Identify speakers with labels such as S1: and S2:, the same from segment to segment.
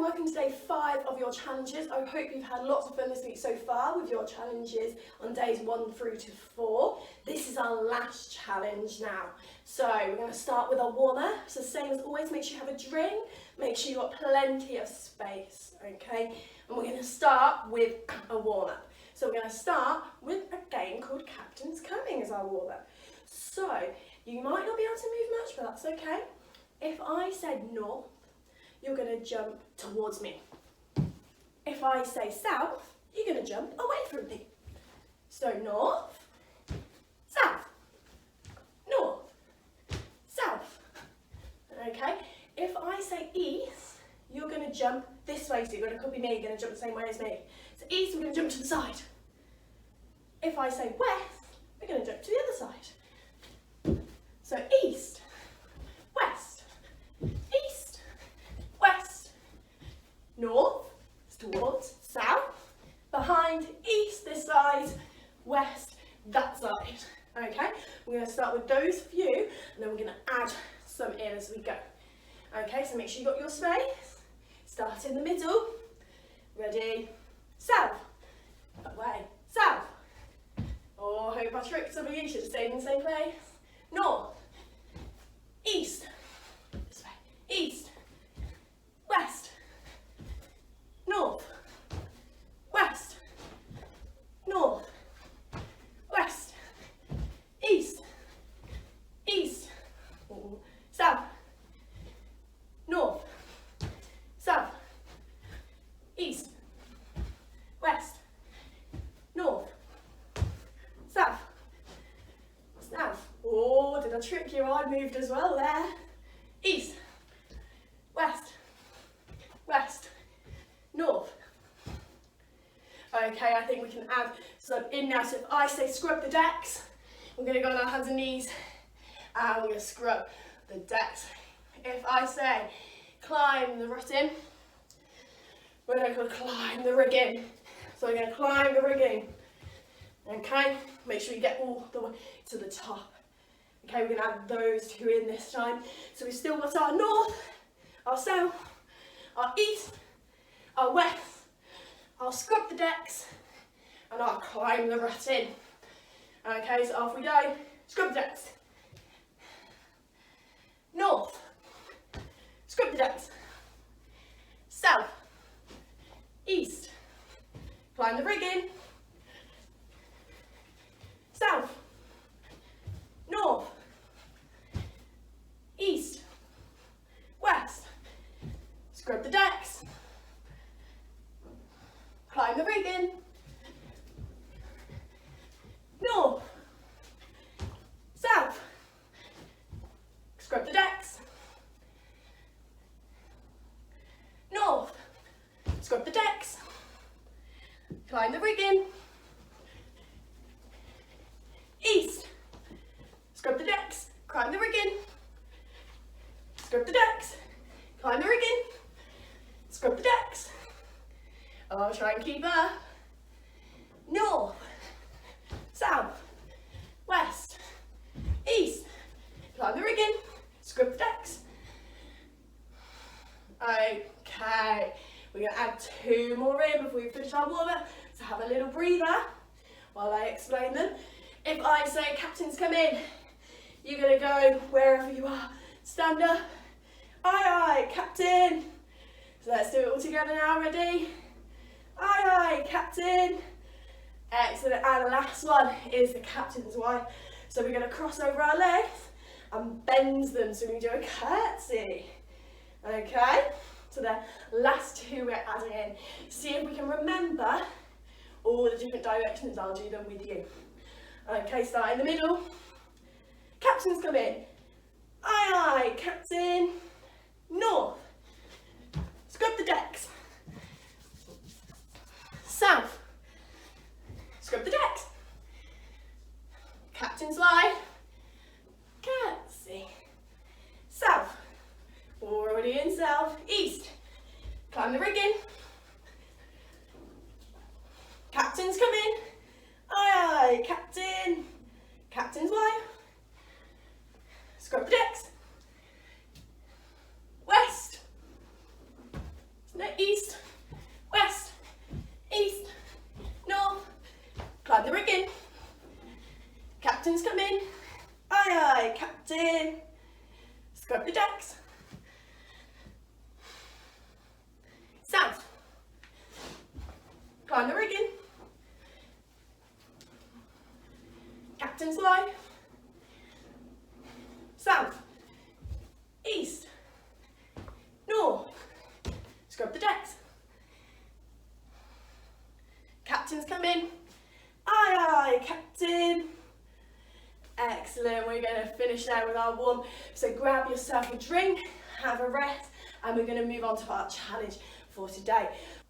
S1: working today 5 of your challenges. I hope you've had lots of fun this week so far with your challenges on days 1 through to 4. This is our last challenge now. So we're going to start with our warm-up. So same as always, make sure you have a drink, make sure you've got plenty of space, okay? And we're going to start with a warm-up. So we're going to start with a game called Captain's Coming as our warm-up. So you might not be able to move much, but that's okay. If I said north, you're going to jump towards me. If I say south, you're going to jump away from me. So north, south, north, south. Okay, if I say east, you're going to jump this way, so you're going to copy me, you're going to jump the same way as me. So east, we're going to jump to the side. If I say west, we're going to jump to the other side. So east, west, east, west, north, towards, south, behind, east this side, west that side. Okay, we're going to start with those few and then we're going to add some in as we go. Okay, so make sure you've got your space. Start in the middle. Ready? South. Away. South. Oh, I hope I tricked some of you. Should have stayed in the same place. North. East. This way. East. West. North. West. North. West. East. East. Ooh. South. North. South. East. West. North. South. South. Oh, did I trick you? I moved as well there. East. West. West. North. Okay, I think we can add some in now. So if I say scrub the decks, we're going to go on our hands and knees and we're going to scrub the decks. If I say climb the rutting, we're going to climb the rigging. So we're going to climb the rigging. Okay, make sure you get all the way to the top. Okay, we're going to add those two in this time. So we've still got our north, our south, our east, our west, our scrub the decks, and our climb the rutting. Okay, so off we go. Scrub the decks. North. Scrub the decks. South. East. Climb the rigging. South. North. East. West. Scrub the decks. Climb the rigging. North. South. Scrub the decks. North. Scrub the decks. Climb the rigging. East. Scrub the decks. Climb the rigging. Scrub the decks. Climb the rigging. Scrub the decks. I'll try and keep up. North. South. West. East. Climb the rigging. Scrub the decks. Okay, we're going to add 2 more in before we finish our warm-up. So have a little breather while I explain them. If I say captain's come in, you're going to go wherever you are. Stand up. Aye, aye, captain. So let's do it all together now. Ready? Aye, aye, captain. Excellent. And the last one is the captain's wife. So we're going to cross over our legs and bend them. So we do a curtsy. Okay, so the last 2 we're adding in. See if we can remember all the different directions. I'll do them with you. Okay, start in the middle. Captain's come in. Aye, aye, captain. North. Scrub the decks. South. Scrub the decks. Captain's slide. Curtsy. South. Already in south. East. Climb the rigging. Captain's come in. Aye, aye, captain. Captain's wife. Scrub the decks. West. No, captains come in. Aye, aye, captain. Excellent, we're going to finish there with our warm. So grab yourself a drink, have a rest, and we're going to move on to our challenge for today.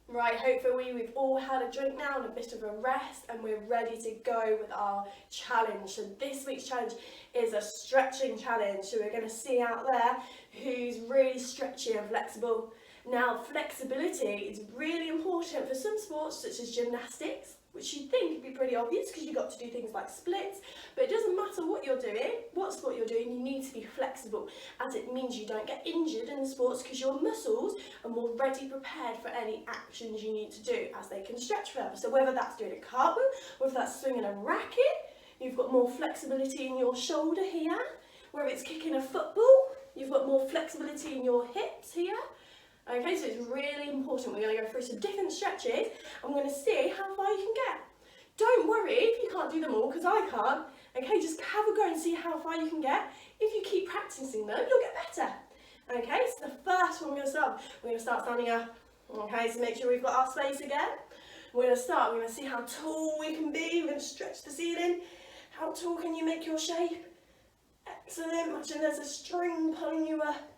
S1: Right, hopefully we've all had a drink now and a bit of a rest, and we're ready to go with our challenge. So this week's challenge is a stretching challenge. So we're going to see out there who's really stretchy and flexible. Now, flexibility is really important for some sports such as gymnastics, which you'd think would be pretty obvious because you've got to do things like splits, but it doesn't matter what you're doing, what sport you're doing, you need to be flexible, as it means you don't get injured in the sports because your muscles are more ready prepared for any actions you need to do as they can stretch further. So whether that's doing a cartwheel, whether that's swinging a racket, you've got more flexibility in your shoulder here. Whether it's kicking a football, you've got more flexibility in your hips here. Okay, so it's really important. We're going to go through some different stretches and we're going to see how far you can get. Don't worry if you can't do them all, because I can't. Okay, just have a go and see how far you can get. If you keep practicing them, you'll get better. Okay, so the first one we're going to start standing up. Okay, so make sure we've got our space again. We're going to see how tall we can be. We're going to stretch the ceiling. How tall can you make your shape? Excellent. Imagine there's a string pulling you up.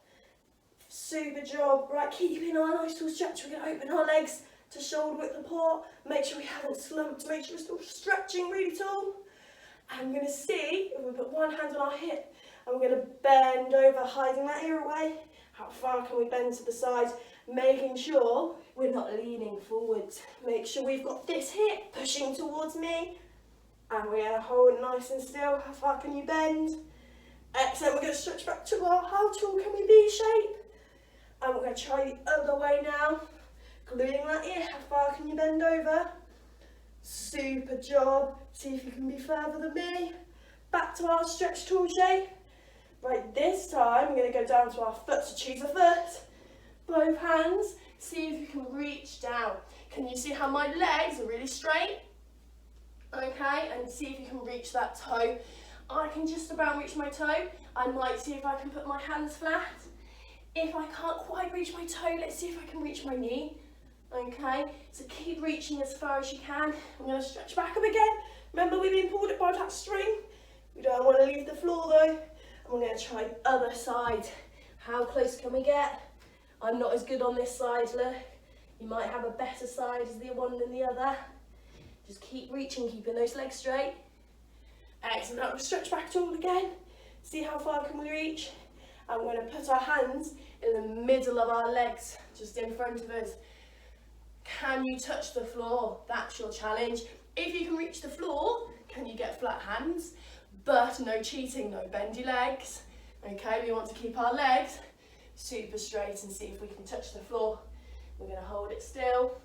S1: Super job. Right, keeping our nice tall stretch. We're going to open our legs to shoulder width apart. Make sure we haven't slumped. Make sure we're still stretching really tall. And we're going to see if we put one hand on our hip and we're going to bend over, hiding that ear away. How far can we bend to the side? Making sure we're not leaning forwards. Make sure we've got this hip pushing towards me. And we're going to hold nice and still. How far can you bend? Excellent. We're going to stretch back to our how tall can we be shape. And we're going to try the other way now. Gluing that ear, how far can you bend over? Super job. See if you can be further than me. Back to our stretch tall shape. Right, this time we're going to go down to our foot, so choose a foot. Both hands, see if you can reach down. Can you see how my legs are really straight? Okay, and see if you can reach that toe. I can just about reach my toe. I might see if I can put my hands flat. If I can't quite reach my toe, let's see if I can reach my knee. Okay, so keep reaching as far as you can. I'm going to stretch back up again. Remember, we've been pulled up by that string. We don't want to leave the floor though. And we're going to try the other side. How close can we get? I'm not as good on this side, look. You might have a better side as the one than the other. Just keep reaching, keeping those legs straight. Excellent, now we'll stretch back tall again. See how far can we reach? And we're going to put our hands in the middle of our legs, just in front of us. Can you touch the floor? That's your challenge. If you can reach the floor, can you get flat hands? But no cheating, no bendy legs. Okay, we want to keep our legs super straight and see if we can touch the floor. We're going to hold it still.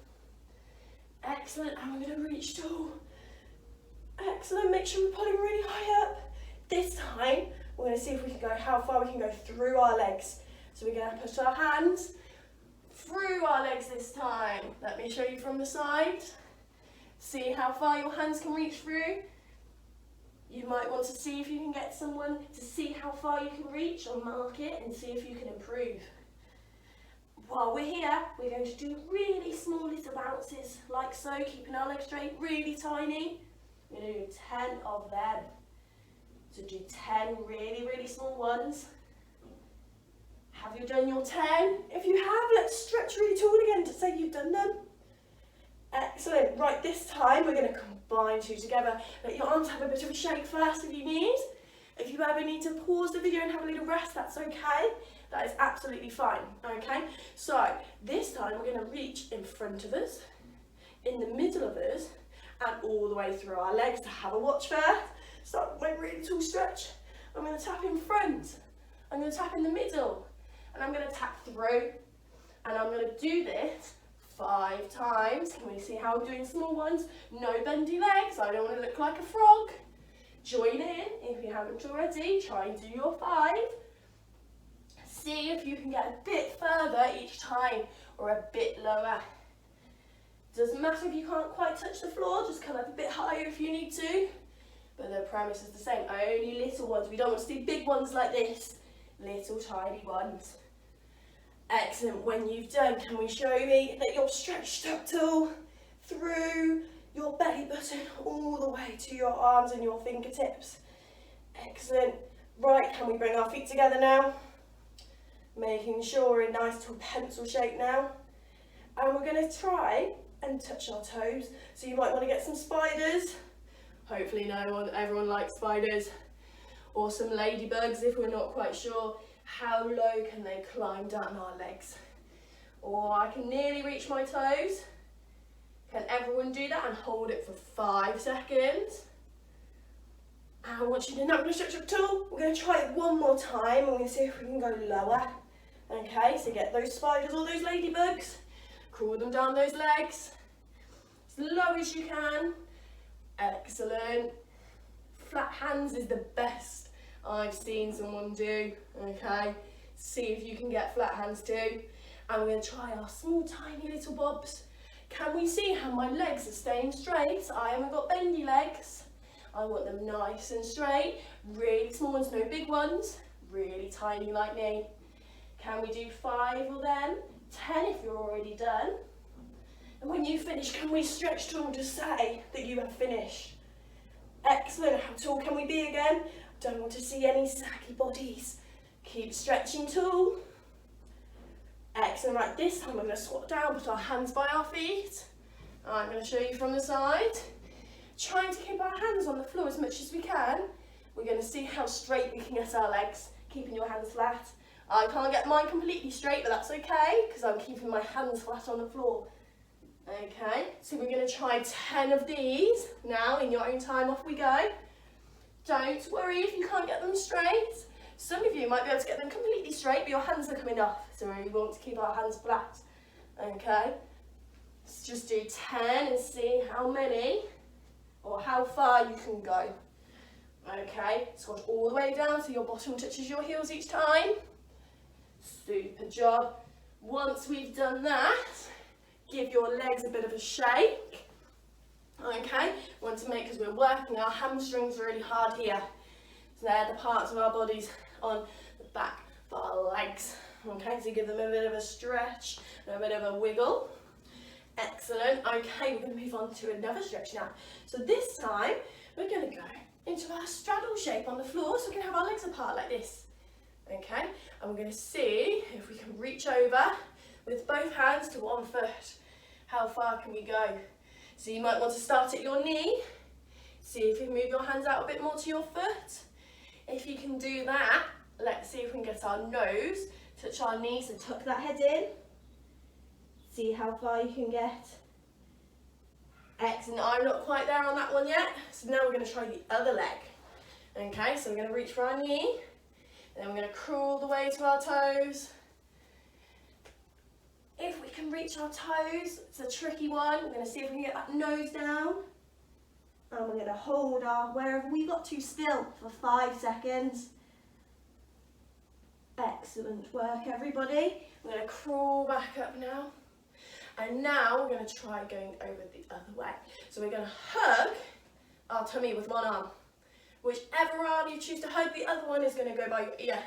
S1: Excellent, and we're going to reach tall. Excellent, make sure we're pulling really high up. This time, we're going to see if we can go, how far we can go through our legs. So we're going to put our hands through our legs this time. Let me show you from the side. See how far your hands can reach through. You might want to see if you can get someone to see how far you can reach or mark it and see if you can improve. While we're here, we're going to do really small little bounces, like so, keeping our legs straight, really tiny. We're going to do 10 of them. So do 10 really, really small ones. Have you done your 10? If you have, let's stretch really tall again to say you've done them. Excellent. Right, this time we're going to combine two together. Let your arms have a bit of a shake first if you need. If you ever need to pause the video and have a little rest, that's okay. That is absolutely fine. Okay, so this time we're going to reach in front of us, in the middle of us, and all the way through our legs. To have a watch first. Start with my really tall stretch. I'm going to tap in front. I'm going to tap in the middle. And I'm going to tap through. And I'm going to do this 5 times. Can we see how we're doing small ones? No bendy legs. I don't want to look like a frog. Join in if you haven't already. Try and do your 5. See if you can get a bit further each time or a bit lower. Doesn't matter if you can't quite touch the floor. Just come up a bit higher if you need to. But the premise is the same, only little ones. We don't want to see big ones like this. Little tiny ones. Excellent, when you've done, can we show me that you're stretched up tall, through, your belly button all the way to your arms and your fingertips. Excellent. Right, can we bring our feet together now? Making sure we're in nice little pencil shape now. And we're going to try and touch our toes. So you might want to get some spiders. Hopefully everyone likes spiders. Or some ladybugs if we're not quite sure. How low can they climb down our legs? Or I can nearly reach my toes. Can everyone do that and hold it for 5 seconds? And once you've done that, we're going to stretch up tall. We're going to try it one more time and we're going to see if we can go lower. Okay, so get those spiders or those ladybugs. Crawl them down those legs. As low as you can. Excellent. Flat hands is the best I've seen someone do. Okay, see if you can get flat hands too. And we're going to try our small tiny little bobs. Can we see how my legs are staying straight? I haven't got bendy legs. I want them nice and straight. Really small ones, no big ones. Really tiny like me. Can we do 5 or then 10 if you're already done? And when you finish, can we stretch tall to say that you have finished? Excellent. How tall can we be again? Don't want to see any saggy bodies. Keep stretching tall. Excellent. Right, this time we're going to squat down, put our hands by our feet. I'm going to show you from the side. Trying to keep our hands on the floor as much as we can. We're going to see how straight we can get our legs, keeping your hands flat. I can't get mine completely straight, but that's okay, because I'm keeping my hands flat on the floor. Okay, so we're going to try 10 of these. Now, in your own time, off we go. Don't worry if you can't get them straight. Some of you might be able to get them completely straight, but your hands are coming off, so we want to keep our hands flat. Okay, let's just do 10 and see how many or how far you can go. Okay, squat all the way down so your bottom touches your heels each time. Super job. Once we've done that, give your legs a bit of a shake. Okay, we want to make, because we're working our hamstrings really hard here. So they're the parts of our bodies on the back of our legs. Okay, so give them a bit of a stretch and a bit of a wiggle. Excellent. Okay, we're going to move on to another stretch now. So this time, we're going to go into our straddle shape on the floor, so we can have our legs apart like this. Okay, and we're going to see if we can reach over with both hands to one foot. How far can we go? So you might want to start at your knee. See if you move your hands out a bit more to your foot. If you can do that, let's see if we can get our nose, touch our knees and tuck that head in. See how far you can get. Excellent. I'm not quite there on that one yet. So now we're going to try the other leg. Okay, so we're going to reach for our knee. Then we're going to crawl the way to our toes. If we can reach our toes, it's a tricky one. We're going to see if we can get that nose down. And we're going to hold our wherever we got to still for 5 seconds. Excellent work, everybody. We're going to crawl back up now. And now we're going to try going over the other way. So we're going to hug our tummy with one arm. Whichever arm you choose to hug, the other one is going to go by your ear.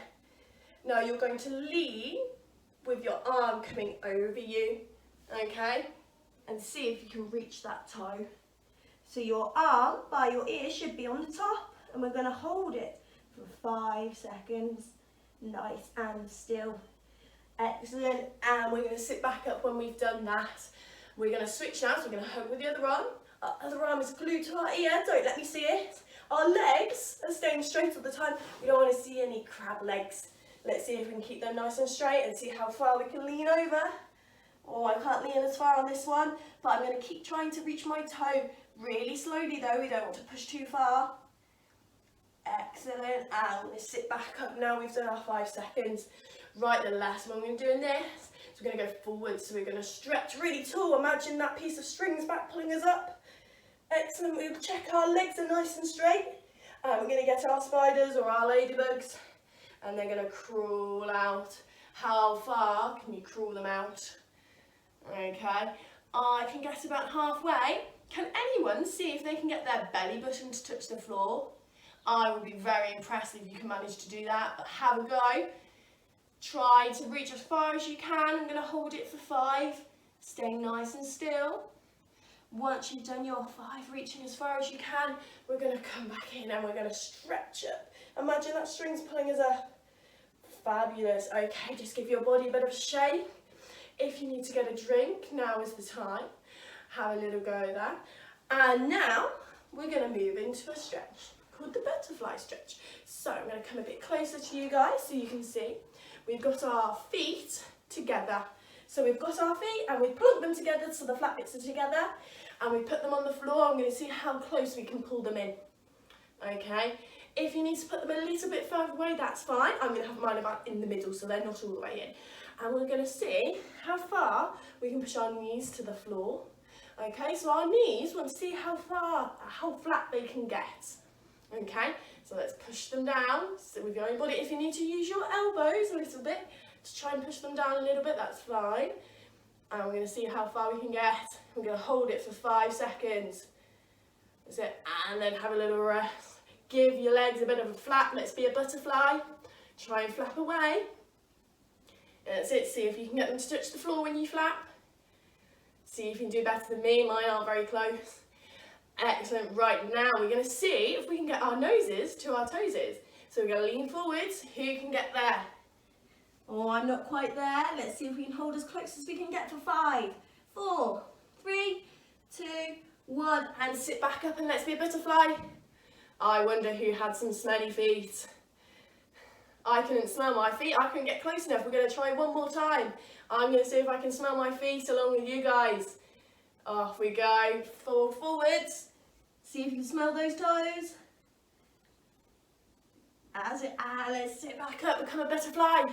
S1: Now you're going to lean with your arm coming over you, okay? And see if you can reach that toe. So your arm by your ear should be on the top, and we're going to hold it for 5 seconds, nice and still. Excellent, and we're going to sit back up when we've done that. We're going to switch now, so we're going to hug with the other arm. Our other arm is glued to our ear, don't let me see it. Our legs are staying straight all the time. We don't want to see any crab legs. Let's see if we can keep them nice and straight and see how far we can lean over. Oh, I can't lean as far on this one, but I'm going to keep trying to reach my toe really slowly though. We don't want to push too far. Excellent, and we're going to sit back up now. We've done our 5 seconds. Right, the last one we're going to do in this. So we're going to go forward, so we're going to stretch really tall. Imagine that piece of string's back pulling us up. Excellent, we'll check our legs are nice and straight. And we're going to get our spiders or our ladybugs. And they're going to crawl out. How far can you crawl them out? Okay, I can get about halfway. Can anyone see if they can get their belly button to touch the floor? I would be very impressed if you can manage to do that, but have a go. Try to reach as far as you can. I'm going to hold it for 5, staying nice and still. Once you've done your 5, reaching as far as you can, we're going to come back in and we're going to stretch up. Imagine that string's pulling us up. Fabulous. Okay, just give your body a bit of a shake. If you need to get a drink, now is the time. Have a little go at that. And now we're going to move into a stretch called the butterfly stretch. So I'm going to come a bit closer to you guys so you can see. We've got our feet together. So we've got our feet and we've plugged them together so the flat bits are together. And we put them on the floor. I'm going to see how close we can pull them in. Okay. If you need to put them a little bit further away, that's fine. I'm going to have mine about in the middle so they're not all the way in. And we're going to see how far we can push our knees to the floor. Okay, so our knees, want to see how flat they can get. Okay, so let's push them down. So with your own body, if you need to use your elbows a little bit to try and push them down a little bit, that's fine. And we're going to see how far we can get. We're going to hold it for 5 seconds. That's it, and then have a little rest. Give your legs a bit of a flap. Let's be a butterfly. Try and flap away. That's it. See if you can get them to touch the floor when you flap. See if you can do better than me. Mine aren't very close. Excellent. Right, now we're going to see if we can get our noses to our toesies. So we're going to lean forwards. Who can get there? Oh, I'm not quite there. Let's see if we can hold as close as we can get for 5, 4, 3, 2, 1. And sit back up and let's be a butterfly. I wonder who had some smelly feet. I couldn't smell my feet. I couldn't get close enough. We're going to try one more time. I'm going to see if I can smell my feet along with you guys. Off we go. Forwards. See if you can smell those toes. Let's sit back up, become a butterfly.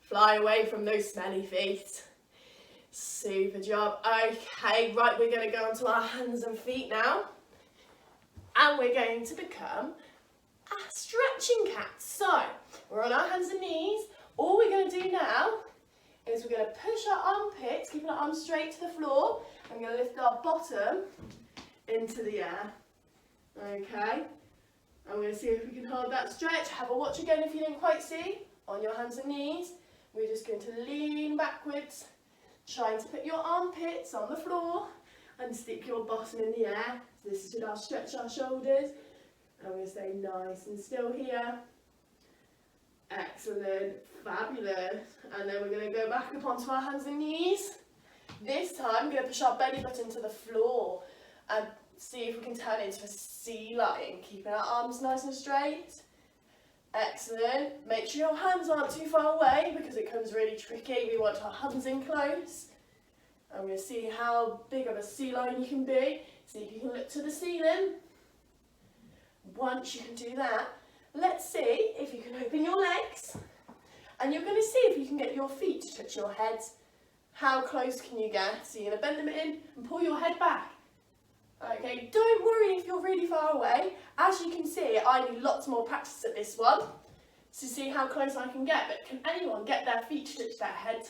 S1: Fly away from those smelly feet. Super job. Okay, right, we're going to go onto our hands and feet now. And we're going to become a stretching cat. So, we're on our hands and knees. All we're going to do now is we're going to push our armpits, keeping our arms straight to the floor. I'm going to lift our bottom into the air. Okay. I'm going to see if we can hold that stretch. Have a watch again if you didn't quite see. On your hands and knees. We're just going to lean backwards, trying to put your armpits on the floor and stick your bottom in the air. So this is with our stretch our shoulders. And we're going to stay nice and still here. Excellent, fabulous. And then we're going to go back up onto our hands and knees. This time we're going to push our belly button to the floor and see if we can turn into a sea lion, keeping our arms nice and straight. Excellent. Make sure your hands aren't too far away because it becomes really tricky. We want our hands in close. I'm going to see how big of a sea lion you can be. See if you can look to the ceiling. Once you can do that, let's see if you can open your legs. And you're going to see if you can get your feet to touch your head. How close can you get? So you're going to bend them in and pull your head back. Okay, don't worry if you're really far away. As you can see, I need lots more practice at this one to see how close I can get. But can anyone get their feet to touch their head?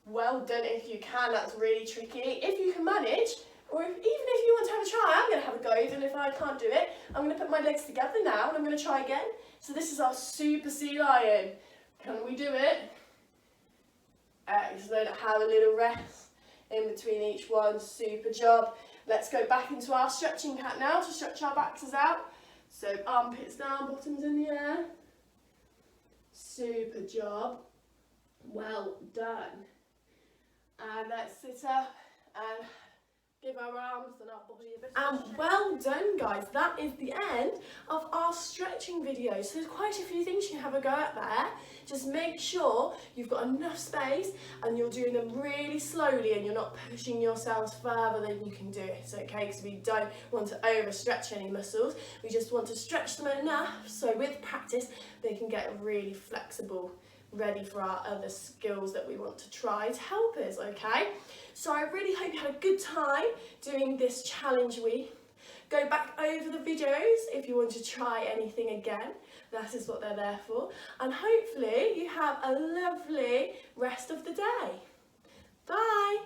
S1: Well done if you can. That's really tricky. If you can manage, or even if you want to have a try, I'm going to have a go even if I can't do it. I'm going to put my legs together now and I'm going to try again. So this is our super sea lion. Can we do it? Excellent. Have a little rest in between each one. Super job. Let's go back into our stretching cat now to stretch our backs out. So armpits down, bottoms in the air. Super job. Well done. And let's sit up and give our arms and our body a bit of a shake. Well done guys, that is the end of our stretching video. So there's quite a few things you can have a go at there. Just make sure you've got enough space and you're doing them really slowly and you're not pushing yourselves further than you can do it, okay? Because we don't want to overstretch any muscles. We just want to stretch them enough so with practice they can get really flexible, ready for our other skills that we want to try to help us, okay? So I really hope you had a good time doing this challenge week. Go back over the videos if you want to try anything again. That is what they're there for. And hopefully you have a lovely rest of the day. Bye.